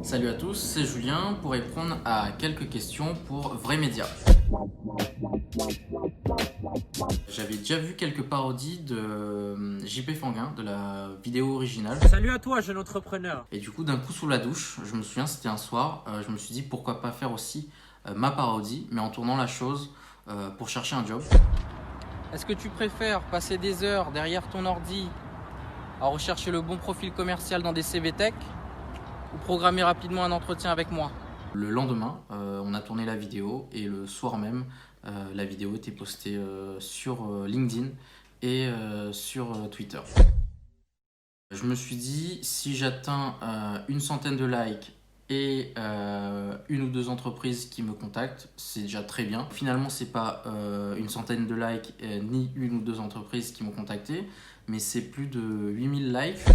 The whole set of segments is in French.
Salut à tous, c'est Julien pour répondre à quelques questions pour Vrai Média. J'avais déjà vu quelques parodies de JP Fanguin, de la vidéo originale. Salut à toi, jeune entrepreneur. Et du coup, d'un coup sous la douche, je me souviens, c'était un soir, je me suis dit pourquoi pas faire aussi ma parodie, mais en tournant la chose pour chercher un job. Est-ce que tu préfères passer des heures derrière ton ordi à rechercher le bon profil commercial dans des CV Tech ou programmer rapidement un entretien avec moi? Le lendemain, on a tourné la vidéo et le soir même, la vidéo était postée sur LinkedIn et sur Twitter. Je me suis dit, si j'atteins une centaine de likes et une ou deux entreprises qui me contactent, c'est déjà très bien. Finalement, c'est pas une centaine de likes ni une ou deux entreprises qui m'ont contacté, mais c'est plus de 8000 likes.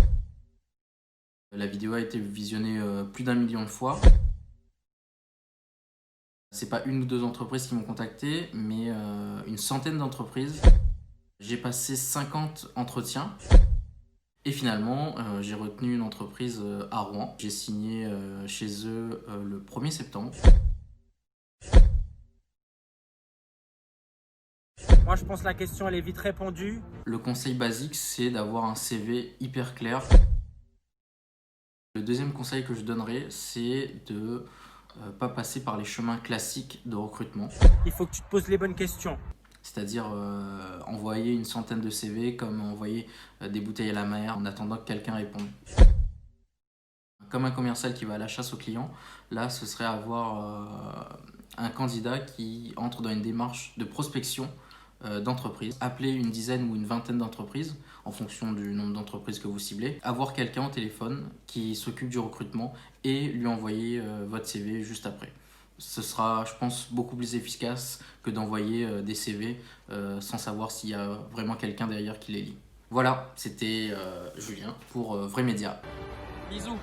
La vidéo a été visionnée plus d'1 million de fois. C'est pas une ou deux entreprises qui m'ont contacté, mais une centaine d'entreprises. J'ai passé 50 entretiens. Et finalement, j'ai retenu une entreprise à Rouen. J'ai signé chez eux le 1er septembre. Moi, je pense que la question, elle est vite répondue. Le conseil basique, c'est d'avoir un CV hyper clair. Le deuxième conseil que je donnerais, c'est de pas passer par les chemins classiques de recrutement. Il faut que tu te poses les bonnes questions. C'est-à-dire envoyer une centaine de CV comme envoyer des bouteilles à la mer en attendant que quelqu'un réponde. Comme un commercial qui va à la chasse aux clients, là ce serait avoir un candidat qui entre dans une démarche de prospection d'entreprises, appeler une dizaine ou une vingtaine d'entreprises en fonction du nombre d'entreprises que vous ciblez, avoir quelqu'un au téléphone qui s'occupe du recrutement et lui envoyer votre CV juste après. Ce sera, je pense, beaucoup plus efficace que d'envoyer des CV sans savoir s'il y a vraiment quelqu'un derrière qui les lit. Voilà, c'était Julien pour Vrai Média. Bisous.